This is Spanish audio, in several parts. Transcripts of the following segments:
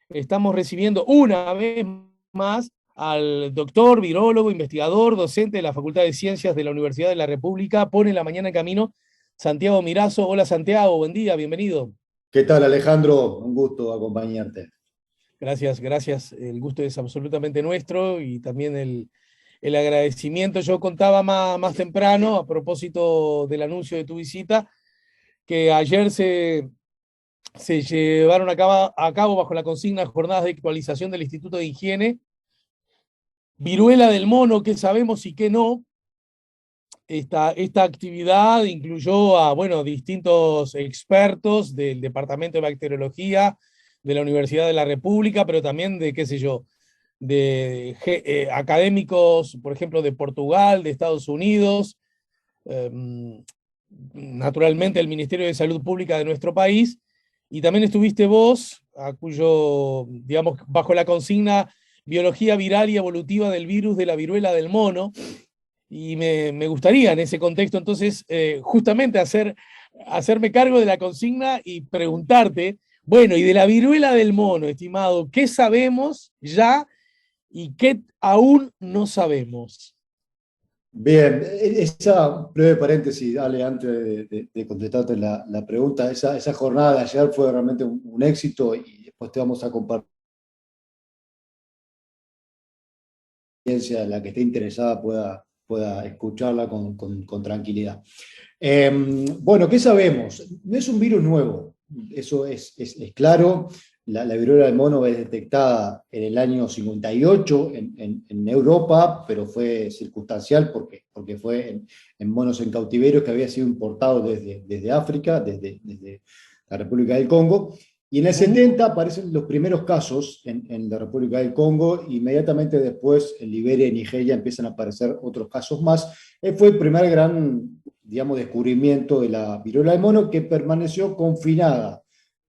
Estamos recibiendo una vez más al doctor, virólogo, investigador, docente de la Facultad de Ciencias de la Universidad de la República. Pone la mañana en camino, Santiago Mirazo. Hola Santiago, buen día, bienvenido. ¿Qué tal, Alejandro? Un gusto acompañarte. Gracias, gracias. El gusto es absolutamente nuestro y también el agradecimiento. Yo contaba más temprano, a propósito del anuncio de tu visita, que ayer se llevaron a cabo bajo la consigna Jornadas de Actualización del Instituto de Higiene, viruela del mono, qué sabemos y qué no. Esta actividad incluyó a, bueno, distintos expertos del Departamento de Bacteriología de la Universidad de la República, pero también de, qué sé yo, de académicos, por ejemplo, de Portugal, de Estados Unidos, eh, naturalmente el Ministerio de Salud Pública de nuestro país, y también estuviste vos, a cuyo, digamos, bajo la consigna Biología viral y evolutiva del virus de la viruela del mono, y me gustaría en ese contexto entonces justamente hacerme cargo de la consigna y preguntarte, bueno, y de la viruela del mono, estimado, ¿qué sabemos ya y qué aún no sabemos? Bien, esa breve paréntesis, Ale, antes de contestarte la pregunta, esa jornada de ayer fue realmente un éxito y después te vamos a compartir la audiencia, la que esté interesada pueda escucharla con tranquilidad. Bueno, ¿qué sabemos? No es un virus nuevo, eso es claro. La viruela del mono es detectada en el año 58 en Europa, pero fue circunstancial porque fue en monos en cautiverio que había sido importado desde África, desde la República del Congo. Y en el Ujú. 70 aparecen los primeros casos en la República del Congo, inmediatamente después en Liberia y Nigeria empiezan a aparecer otros casos más. Fue el primer gran, digamos, descubrimiento de la viruela del mono que permaneció confinada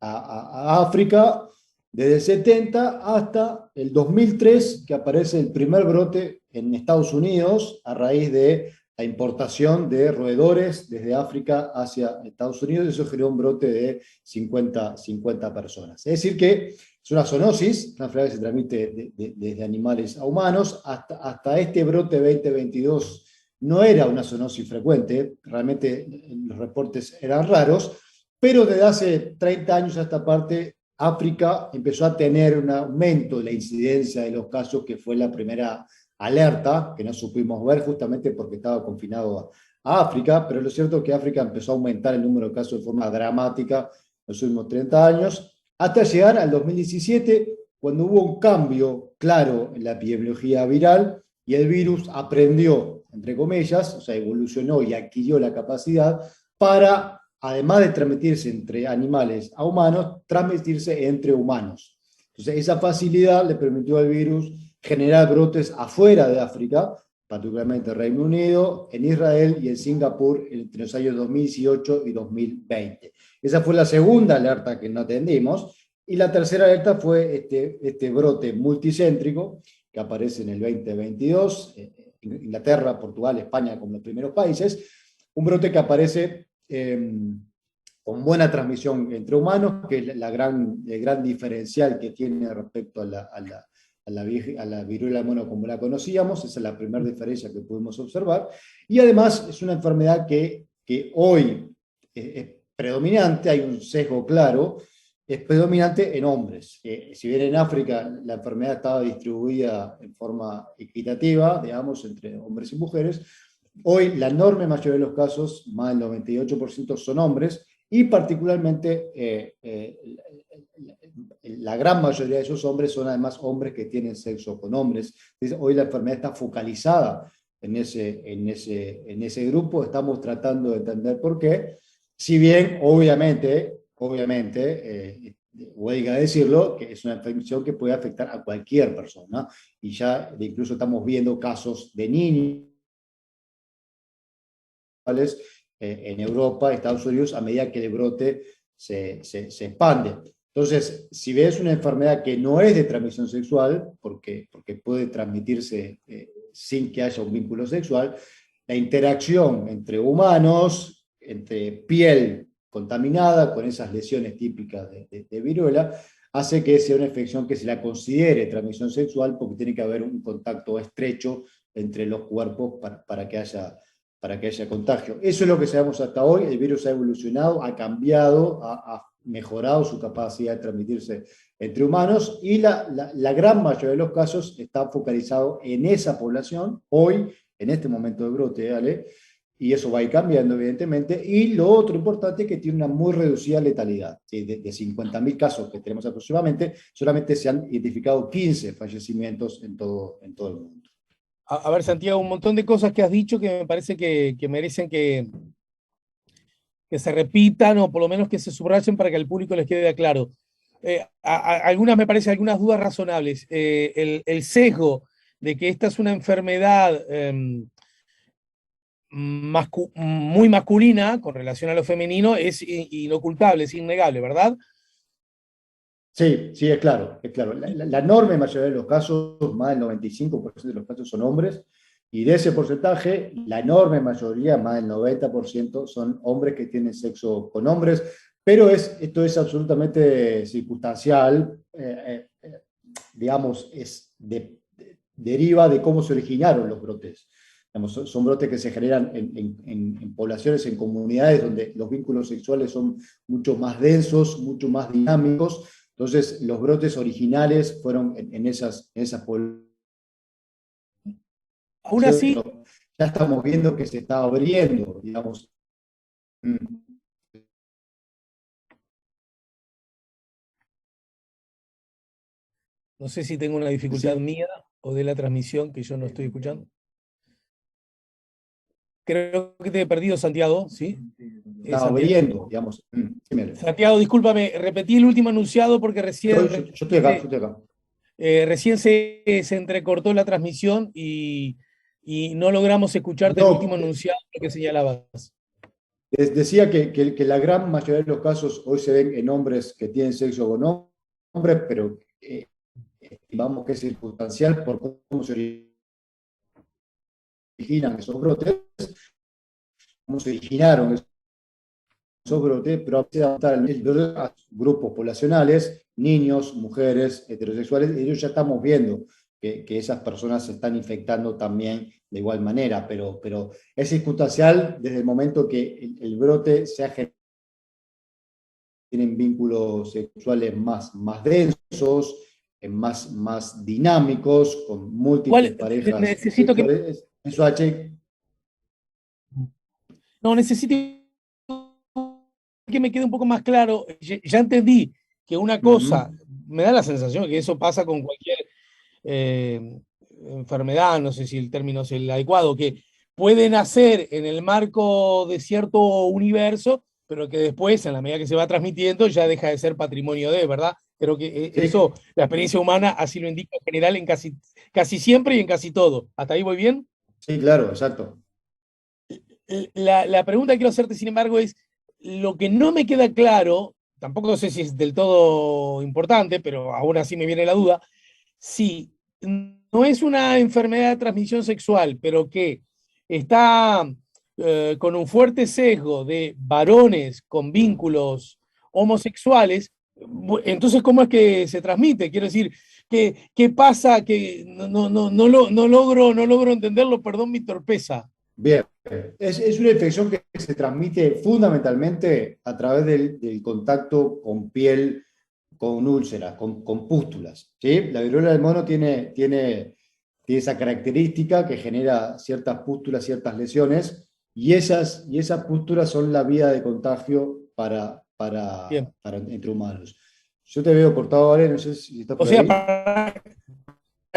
a África desde el 70 hasta el 2003, que aparece el primer brote en Estados Unidos a raíz de la importación de roedores desde África hacia Estados Unidos. Eso generó un brote de 50 personas. Es decir, que es una zoonosis, una enfermedad que se transmite desde animales a humanos. Hasta este brote 2022 no era una zoonosis frecuente, realmente los reportes eran raros, pero desde hace 30 años a esta parte, África empezó a tener un aumento de la incidencia de los casos, que fue la primera alerta que no supimos ver justamente porque estaba confinado a África, pero lo cierto es que África empezó a aumentar el número de casos de forma dramática en los últimos 30 años, hasta llegar al 2017, cuando hubo un cambio claro en la epidemiología viral y el virus aprendió, entre comillas, o sea, evolucionó y adquirió la capacidad para, además de transmitirse entre animales a humanos, transmitirse entre humanos. Entonces, esa facilidad le permitió al virus generar brotes afuera de África, particularmente en Reino Unido, en Israel y en Singapur entre los años 2018 y 2020. Esa fue la segunda alerta que no atendimos. Y la tercera alerta fue este brote multicéntrico que aparece en el 2022, Inglaterra, Portugal, España como los primeros países, un brote que aparece con buena transmisión entre humanos, que es el gran diferencial que tiene respecto a la viruela del mono como la conocíamos. Esa es la primera diferencia que pudimos observar. Y además es una enfermedad que hoy es predominante, hay un sesgo claro, es predominante en hombres. Si bien en África la enfermedad estaba distribuida en forma equitativa, digamos, entre hombres y mujeres, hoy la enorme mayoría de los casos, más del 98%, son hombres, y particularmente la gran mayoría de esos hombres son además hombres que tienen sexo con hombres. Entonces, hoy la enfermedad está focalizada en ese grupo. Estamos tratando de entender por qué, si bien obviamente, huelga decirlo, que es una infección que puede afectar a cualquier persona, y ya incluso estamos viendo casos de niños en Europa, Estados Unidos, a medida que el brote se expande. Entonces, si ves una enfermedad que no es de transmisión sexual, porque puede transmitirse sin que haya un vínculo sexual, la interacción entre humanos, entre piel contaminada con esas lesiones típicas de viruela, hace que sea una infección que se la considere transmisión sexual porque tiene que haber un contacto estrecho entre los cuerpos para que haya contagio. Eso es lo que sabemos hasta hoy. El virus ha evolucionado, ha cambiado, ha mejorado su capacidad de transmitirse entre humanos y la gran mayoría de los casos está focalizado en esa población, hoy, en este momento de brote, ¿vale? Y eso va a ir cambiando, evidentemente. Y lo otro importante es que tiene una muy reducida letalidad. ¿Sí? De 50.000 casos que tenemos aproximadamente, solamente se han identificado 15 fallecimientos en todo el mundo. A ver, Santiago, un montón de cosas que has dicho que me parece que merecen que se repitan o por lo menos que se subrayen para que al público les quede claro. Algunas me parecen algunas dudas razonables. El sesgo de que esta es una enfermedad muy masculina con relación a lo femenino es inocultable, es innegable, ¿verdad? Sí, sí, es claro, es claro. La enorme mayoría de los casos, más del 95% de los casos son hombres, y de ese porcentaje, la enorme mayoría, más del 90%, son hombres que tienen sexo con hombres, pero esto es absolutamente circunstancial, digamos, deriva de cómo se originaron los brotes. Digamos, son brotes que se generan en poblaciones, en comunidades donde los vínculos sexuales son mucho más densos, mucho más dinámicos. Entonces, los brotes originales fueron en esas poblaciones. Aún así, Ya estamos viendo que se está abriendo, digamos. no sé si tengo una dificultad Se mía o de la transmisión que yo no estoy escuchando. Creo que te he perdido, Santiago, ¿sí? está Santiago. abriendo, digamos. Santiago, discúlpame, repetí el último enunciado porque Yo estoy acá, yo estoy acá. recién se entrecortó la transmisión y no logramos escucharte el último No, enunciado que señalabas. decía que la gran mayoría de los casos hoy se ven en hombres que tienen sexo con hombres, pero estimamos que es circunstancial por cómo se originan esos brotes, cómo se originaron esos brotes, pero a veces adaptar el brote a grupos poblacionales, niños, mujeres, heterosexuales, y ellos ya estamos viendo que esas personas se están infectando también de igual manera, pero es circunstancial desde el momento que el brote se ha generado, tienen vínculos sexuales más densos, más dinámicos, con múltiples parejas Necesito que... sexuales. Eso H. No, necesito que me quede un poco más claro. Ya entendí que una cosa, me da la sensación que eso pasa con cualquier enfermedad, no sé si el término es el adecuado, que puede nacer en el marco de cierto universo, pero que después, en la medida que se va transmitiendo, ya deja de ser patrimonio de, ¿verdad? Creo que eso, la experiencia humana así lo indica en general en casi siempre y en casi todo. ¿Hasta ahí voy bien? Sí, claro, exacto. La pregunta que quiero hacerte, sin embargo, es lo que no me queda claro, tampoco sé si es del todo importante, pero aún así me viene la duda, si no es una enfermedad de transmisión sexual, pero que está con un fuerte sesgo de varones con vínculos homosexuales, entonces, ¿cómo es que se transmite? Quiero decir, ¿qué pasa? Que no logro entenderlo, perdón mi torpeza. Bien, es una infección que se transmite fundamentalmente a través del contacto con piel, con úlceras, con pústulas. ¿Sí? La viruela del mono tiene esa característica que genera ciertas pústulas, ciertas lesiones, y esas pústulas son la vía de contagio para entre humanos. Yo te veo cortado, ¿vale? No sé si estás O por sea, ahí. para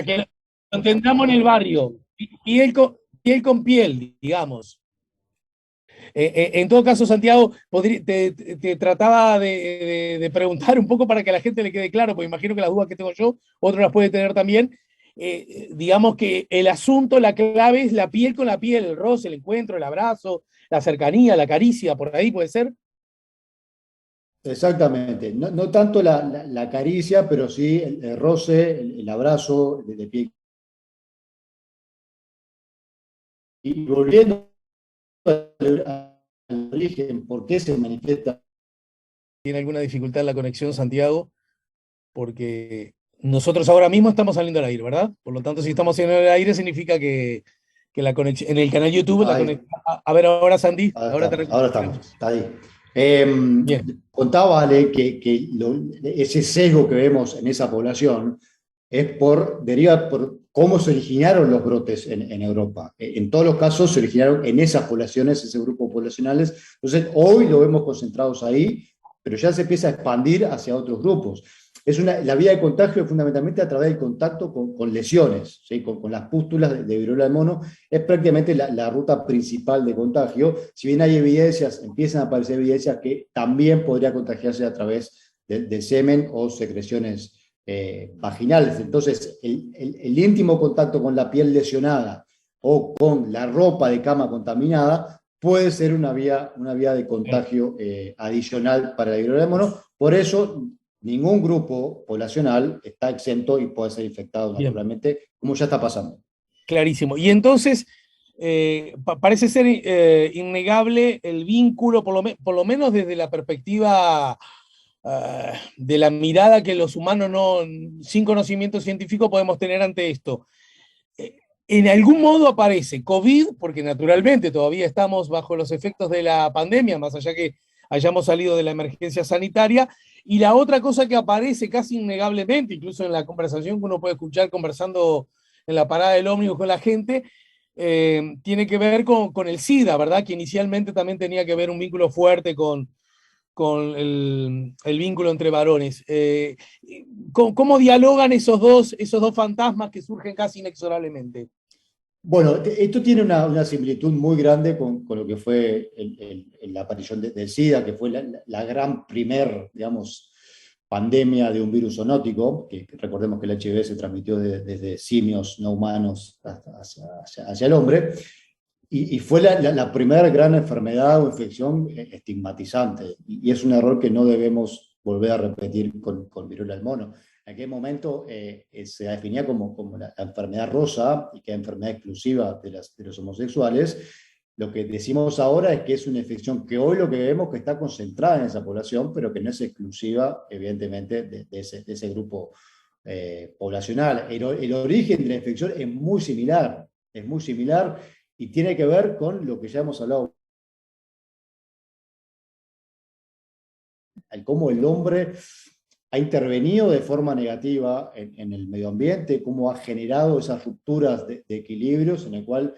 que lo entendamos en el barrio, piel con piel, digamos. En todo caso, Santiago, te trataba de preguntar un poco para que a la gente le quede claro, porque imagino que las dudas que tengo yo, otros las puede tener también. Digamos que el asunto, la clave es la piel con la piel, el roce, el encuentro, el abrazo, la cercanía, la caricia, por ahí puede ser. Exactamente, no tanto la caricia, pero sí el roce, el abrazo de pie. Y volviendo al origen, ¿por qué se manifiesta? ¿Tiene alguna dificultad en la conexión, Santiago? porque nosotros ahora mismo estamos saliendo al aire, ¿verdad? Por lo tanto, si estamos saliendo al aire, significa que la conexión, en el canal YouTube, la Ahí, conexión. A ver, ahora, Sandy, ahora te ahora estamos, recuperamos. está ahí. Eh, Bien, Contaba Ale ese sesgo que vemos en esa población deriva por cómo se originaron los brotes en Europa. En todos los casos se originaron en esas poblaciones, ese grupo poblacionales. Entonces, hoy lo vemos concentrados ahí, pero ya se empieza a expandir hacia otros grupos. La vía de contagio es fundamentalmente a través del contacto con lesiones, ¿sí? Con las pústulas de viruela del mono, es prácticamente la ruta principal de contagio. Si bien hay evidencias, empiezan a aparecer evidencias que también podría contagiarse a través del semen o secreciones vaginales. Entonces, el íntimo contacto con la piel lesionada o con la ropa de cama contaminada puede ser una vía de contagio adicional para la viruela del mono. Por eso, ningún grupo poblacional está exento y puede ser infectado bien, naturalmente, como ya está pasando. clarísimo. Y entonces, parece ser innegable el vínculo, por lo menos desde la perspectiva de la mirada que los humanos no, sin conocimiento científico podemos tener ante esto. En algún modo aparece COVID, porque naturalmente todavía estamos bajo los efectos de la pandemia, más allá que hayamos salido de la emergencia sanitaria, y la otra cosa que aparece casi innegablemente, incluso en la conversación que uno puede escuchar conversando en la parada del ómnibus con la gente, tiene que ver con el SIDA, ¿verdad? Que inicialmente también tenía que ver un vínculo fuerte con el vínculo entre varones. ¿Cómo dialogan esos dos fantasmas que surgen casi inexorablemente? Bueno, esto tiene una similitud muy grande con lo que fue la aparición del SIDA, que fue la gran primer, digamos, pandemia de un virus zoonótico, que recordemos que el HIV se transmitió desde simios no humanos hacia el hombre, y fue la primera gran enfermedad o infección estigmatizante, y es un error que no debemos volver a repetir con viruela del mono. En aquel momento se definía como la enfermedad rosa y que es enfermedad exclusiva de los homosexuales. Lo que decimos ahora es que es una infección que hoy lo que vemos que está concentrada en esa población, pero que no es exclusiva, evidentemente, de ese grupo poblacional. El origen de la infección es muy similar y tiene que ver con lo que ya hemos hablado, cómo el hombre ha intervenido de forma negativa en el medio ambiente, cómo ha generado esas rupturas de equilibrios en el cual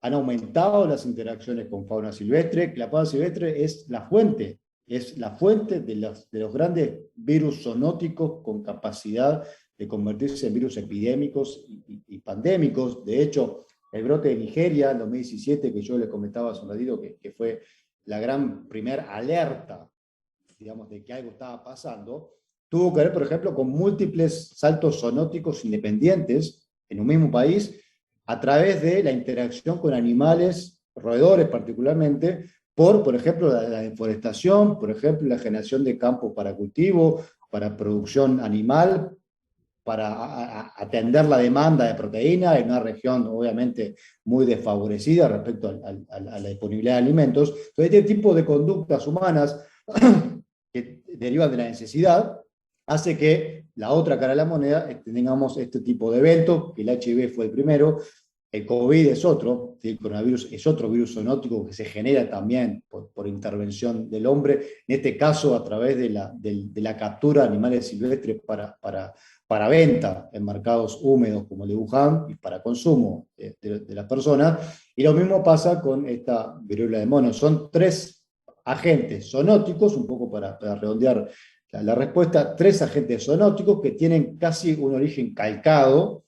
han aumentado las interacciones con fauna silvestre. La fauna silvestre es la fuente de los grandes virus zoonóticos con capacidad de convertirse en virus epidémicos y pandémicos. De hecho, el brote de Nigeria en 2017, que yo le comentaba hace un ratito, que fue la gran primera alerta, digamos, de que algo estaba pasando, tuvo que ver, por ejemplo, con múltiples saltos zoonóticos independientes en un mismo país, a través de la interacción con animales, roedores particularmente, por ejemplo, la deforestación, por ejemplo, la generación de campos para cultivo, para producción animal, para atender la demanda de proteína en una región obviamente muy desfavorecida respecto a la disponibilidad de alimentos. Entonces, este tipo de conductas humanas que derivan de la necesidad hace que la otra cara de la moneda tengamos este tipo de eventos, que el HIV fue el primero, el COVID es otro, el coronavirus es otro virus zoonótico que se genera también por intervención del hombre, en este caso a través de la captura de animales silvestres para venta en mercados húmedos como el de Wuhan y para consumo de las personas. Y lo mismo pasa con esta viruela de mono. Son tres agentes zoonóticos, un poco para redondear la respuesta, tres agentes zoonóticos que tienen casi un origen calcado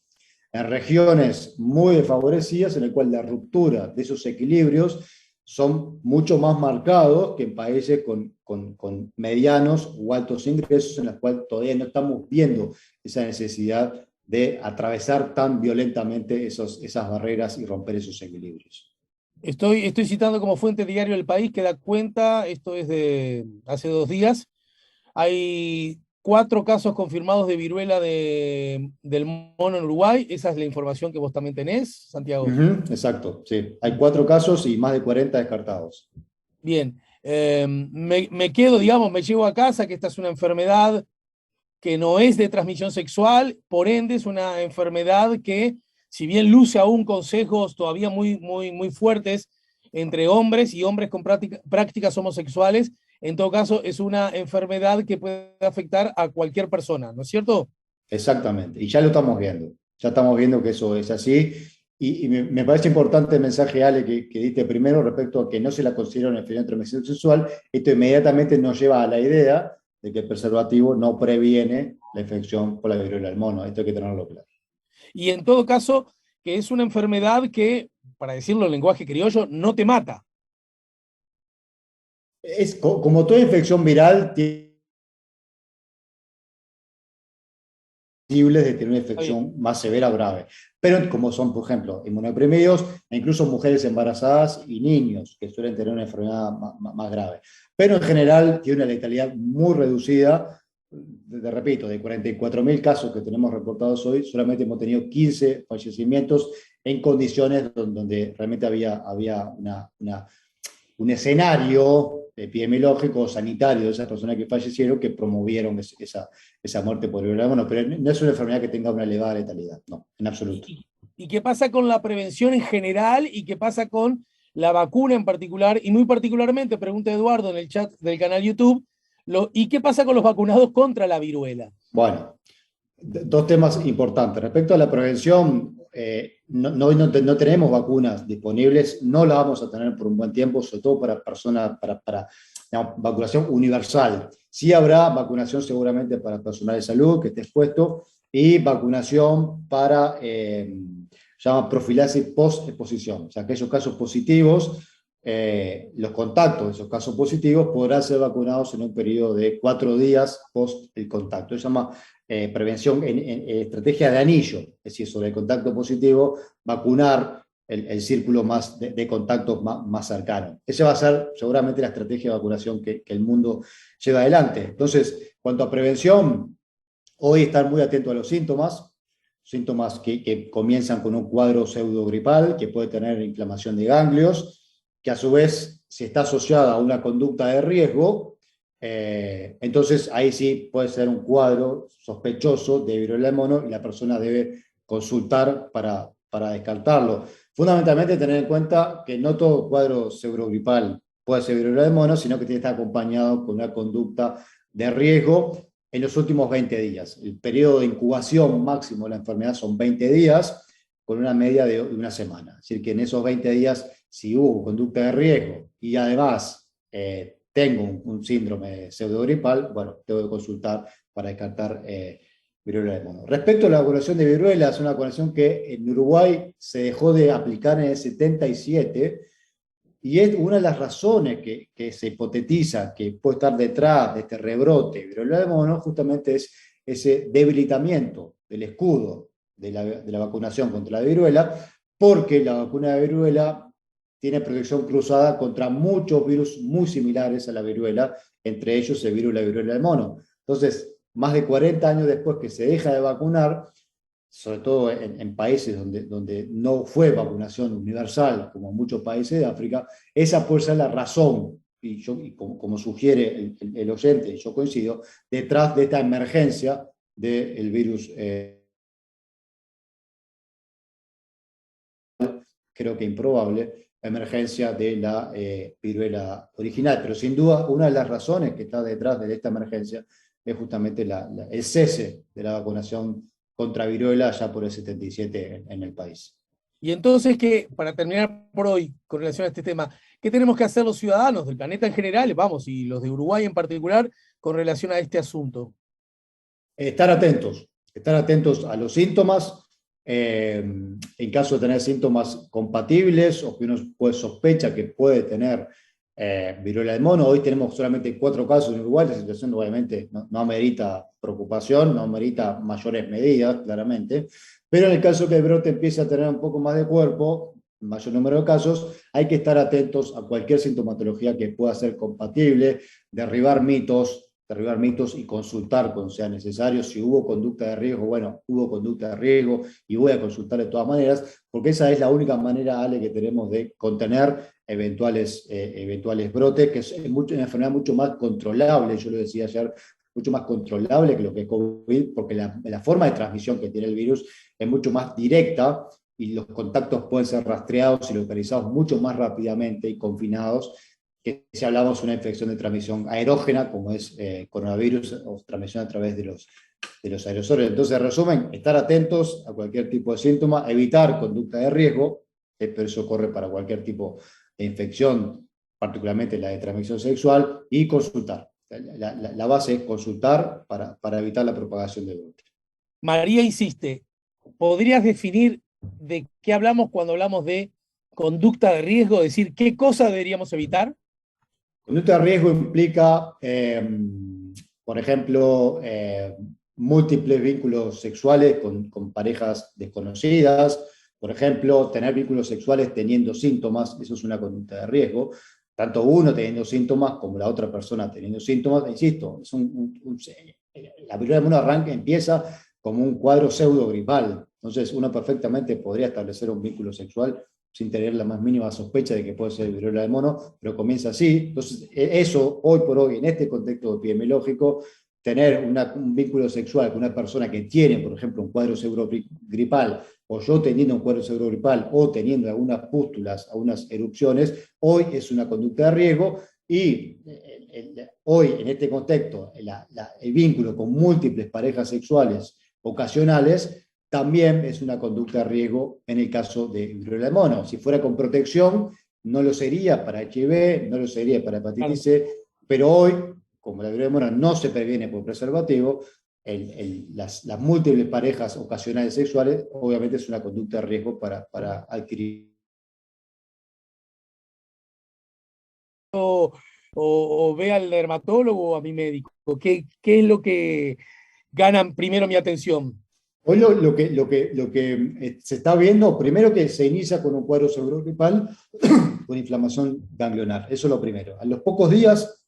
en regiones muy desfavorecidas, en el cual la ruptura de esos equilibrios son mucho más marcados que en países con medianos o altos ingresos, en los cuales todavía no estamos viendo esa necesidad de atravesar tan violentamente esas barreras y romper esos equilibrios. Estoy citando como fuente Diario El País, que da cuenta, esto es de hace 2 días, hay 4 casos confirmados de viruela del mono en Uruguay. Esa es la información que vos también tenés, Santiago. Exacto, sí. Hay 4 casos y más de 40 descartados. Bien, me quedo, digamos, me llevo a casa que esta es una enfermedad que no es de transmisión sexual, por ende es una enfermedad que, si bien luce aún consejos todavía muy fuertes entre hombres y hombres con prácticas homosexuales, en todo caso es una enfermedad que puede afectar a cualquier persona, ¿no es cierto? Exactamente, y ya estamos viendo que eso es así, y me parece importante el mensaje, Ale, que diste primero respecto a que no se la considera una enfermedad de transmisión sexual. Esto inmediatamente nos lleva a la idea de que el preservativo no previene la infección por la viruela del mono, esto hay que tenerlo claro. Y en todo caso, que es una enfermedad que, para decirlo en lenguaje criollo, no te mata. Como toda infección viral, tiene de tener una infección más severa o grave. Pero como son, por ejemplo, inmunodeprimidos e incluso mujeres embarazadas y niños que suelen tener una enfermedad más grave. Pero en general tiene una letalidad muy reducida. Repito, de 44.000 casos que tenemos reportados hoy, solamente hemos tenido 15 fallecimientos en condiciones donde realmente había un escenario epidemiológico, sanitario de esas personas que fallecieron que promovieron esa muerte por viruela del mono, pero no es una enfermedad que tenga una elevada letalidad, no, en absoluto. ¿Y qué pasa con la prevención en general y qué pasa con la vacuna en particular? Y muy particularmente, pregunta Eduardo en el chat del canal YouTube, ¿y qué pasa con los vacunados contra la viruela? Bueno, dos temas importantes. Respecto a la prevención, no tenemos vacunas disponibles, no la vamos a tener por un buen tiempo, sobre todo para personas, para digamos, vacunación universal. Sí habrá vacunación seguramente para personal de salud que esté expuesto y vacunación para, llama profilaxis post-exposición. O sea, aquellos casos positivos, los contactos de esos casos positivos podrán ser vacunados en un periodo de 4 días post el contacto. Se llama prevención en estrategia de anillo, es decir, sobre el contacto positivo, vacunar el círculo más de contactos más cercano. Esa va a ser seguramente la estrategia de vacunación que el mundo lleva adelante. Entonces, cuanto a prevención, hoy estar muy atento a los síntomas que comienzan con un cuadro pseudogripal, que puede tener inflamación de ganglios, que a su vez, si está asociada a una conducta de riesgo, entonces ahí sí puede ser un cuadro sospechoso de viruela del mono y la persona debe consultar para descartarlo. Fundamentalmente tener en cuenta que no todo cuadro pseudogripal puede ser viruela del mono, sino que tiene que estar acompañado con una conducta de riesgo en los últimos 20 días. El periodo de incubación máximo de la enfermedad son 20 días, con una media de una semana. Es decir, que en esos 20 días, si hubo conducta de riesgo y además tengo un síndrome pseudogripal, bueno, tengo que consultar para descartar viruela del mono. Respecto a la vacunación de viruela, es una vacunación que en Uruguay se dejó de aplicar en el 77, y es una de las razones que se hipotetiza que puede estar detrás de este rebrote de viruela del mono, justamente es ese debilitamiento del escudo de la vacunación contra la viruela, porque la vacuna de viruela tiene protección cruzada contra muchos virus muy similares a la viruela, entre ellos el virus de la viruela del mono. Entonces, más de 40 años después que se deja de vacunar, sobre todo en países donde no fue vacunación universal, como en muchos países de África, esa puede ser la razón, y como sugiere el oyente, y yo coincido, detrás de esta emergencia del virus, creo que improbable, la emergencia de la viruela original. Pero sin duda, una de las razones que está detrás de esta emergencia es justamente el cese de la vacunación contra viruela ya por el 77 en el país. Y entonces, para terminar por hoy con relación a este tema, ¿qué tenemos que hacer los ciudadanos del planeta en general, vamos, y los de Uruguay en particular, con relación a este asunto? Estar atentos a los síntomas. En caso de tener síntomas compatibles o que uno sospecha que puede tener viruela del mono, hoy tenemos solamente 4 casos en Uruguay, la situación obviamente no amerita preocupación, no amerita mayores medidas, claramente, pero en el caso que el brote empiece a tener un poco más de cuerpo, mayor número de casos, hay que estar atentos a cualquier sintomatología que pueda ser compatible, derribar mitos y consultar cuando sea necesario. Si hubo conducta de riesgo, bueno, hubo conducta de riesgo y voy a consultar de todas maneras, porque esa es la única manera, Ale, que tenemos de contener eventuales brotes, que es una enfermedad mucho más controlable, yo lo decía ayer, mucho más controlable que lo que es COVID, porque la forma de transmisión que tiene el virus es mucho más directa y los contactos pueden ser rastreados y localizados mucho más rápidamente y confinados que si hablamos de una infección de transmisión aerógena, como es coronavirus o transmisión a través de los aerosoles. Entonces, en resumen, estar atentos a cualquier tipo de síntoma, evitar conducta de riesgo, pero eso corre para cualquier tipo de infección, particularmente la de transmisión sexual, y consultar. La base es consultar para evitar la propagación del brote. María insiste, ¿podrías definir de qué hablamos cuando hablamos de conducta de riesgo? Es decir, ¿qué cosa deberíamos evitar? Conducta de riesgo implica, por ejemplo, múltiples vínculos sexuales con parejas desconocidas, por ejemplo, tener vínculos sexuales teniendo síntomas, eso es una conducta de riesgo, tanto uno teniendo síntomas como la otra persona teniendo síntomas, insisto, es la viruela del mono empieza como un cuadro pseudogripal, entonces uno perfectamente podría establecer un vínculo sexual sin tener la más mínima sospecha de que puede ser viruela del mono, pero comienza así. Entonces, eso, hoy por hoy, en este contexto epidemiológico, tener un vínculo sexual con una persona que tiene, por ejemplo, un cuadro pseudogripal, o yo teniendo un cuadro pseudogripal, o teniendo algunas pústulas, algunas erupciones, hoy es una conducta de riesgo, y hoy, en este contexto, el vínculo con múltiples parejas sexuales ocasionales también es una conducta de riesgo en el caso de viruela del mono. Si fuera con protección, no lo sería para HIV, no lo sería para hepatitis C, pero hoy, como la viruela del mono no se previene por preservativo, las múltiples parejas ocasionales sexuales, obviamente es una conducta de riesgo para adquirir. O ve al dermatólogo o a mi médico. ¿Qué es lo que ganan primero mi atención? Hoy lo que se está viendo, primero que se inicia con un cuadro subgripal con inflamación ganglionar, eso es lo primero. A los pocos días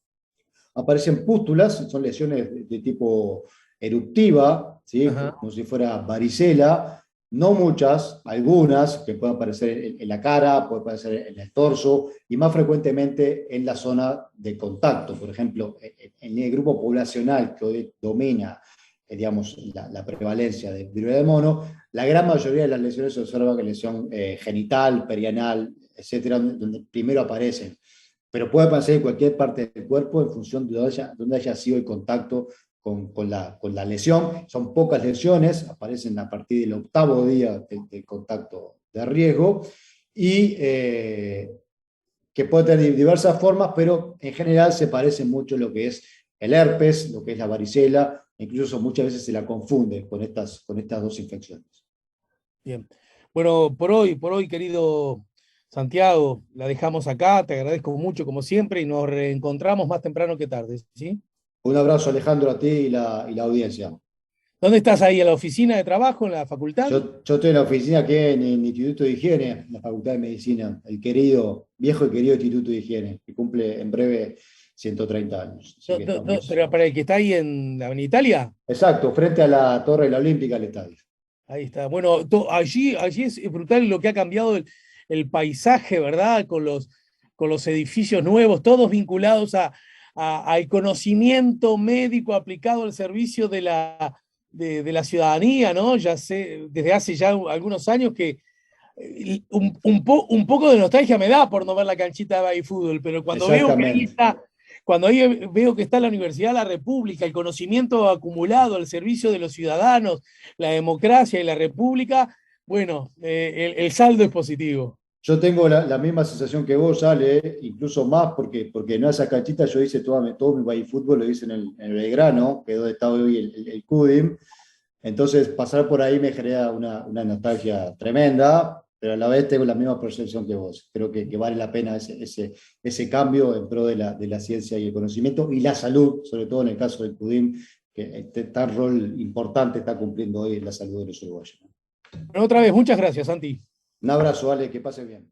aparecen pústulas, son lesiones de tipo eruptiva, ¿sí? Como si fuera varicela, no muchas, algunas que pueden aparecer en la cara, pueden aparecer en el torso y más frecuentemente en la zona de contacto. Por ejemplo, en el grupo poblacional que hoy domina digamos, la prevalencia de viruela del mono, la gran mayoría de las lesiones se observa que lesión genital, perianal, etcétera, donde primero aparecen. Pero puede aparecer en cualquier parte del cuerpo en función de donde haya sido el contacto con la lesión. Son pocas lesiones, aparecen a partir del octavo día del contacto de riesgo y que puede tener diversas formas, pero en general se parece mucho a lo que es el herpes, lo que es la varicela, incluso muchas veces se la confunde con estas dos infecciones. Bien. Bueno, por hoy, querido Santiago, la dejamos acá. Te agradezco mucho, como siempre, y nos reencontramos más temprano que tarde, ¿sí? Un abrazo, Alejandro, a ti y la audiencia. ¿Dónde estás ahí? ¿En la oficina de trabajo, en la facultad? Yo estoy en la oficina aquí en el Instituto de Higiene, en la Facultad de Medicina, el viejo y querido Instituto de Higiene, que cumple en breve 130 años. Así que estamos... Pero para el que está ahí en la Avenida Italia. Exacto, frente a la Torre de la Olímpica del estadio. Ahí está. Bueno, allí es brutal lo que ha cambiado el paisaje, ¿verdad? Con los edificios nuevos, todos vinculados al conocimiento médico aplicado al servicio de la ciudadanía, ¿no? Ya sé, desde hace ya algunos años que un poco de nostalgia me da por no ver la canchita de baby fútbol, pero cuando veo que ahí Exactamente. está, cuando ahí veo que está la Universidad de la República, el conocimiento acumulado al servicio de los ciudadanos, la democracia y la República, bueno, el saldo es positivo. Yo tengo la misma sensación que vos, Ale, incluso más, porque en esa canchita yo hice todo mi baby fútbol, lo hice en el Belgrano, que es donde está hoy el CUDIM. Entonces, pasar por ahí me genera una nostalgia tremenda, pero a la vez tengo la misma percepción que vos. Creo que vale la pena ese cambio en pro de la ciencia y el conocimiento y la salud, sobre todo en el caso del CUDIM, que tan rol importante está cumpliendo hoy en la salud de los uruguayos. Pero otra vez, muchas gracias, Santi. Un abrazo, Ale, que pase bien.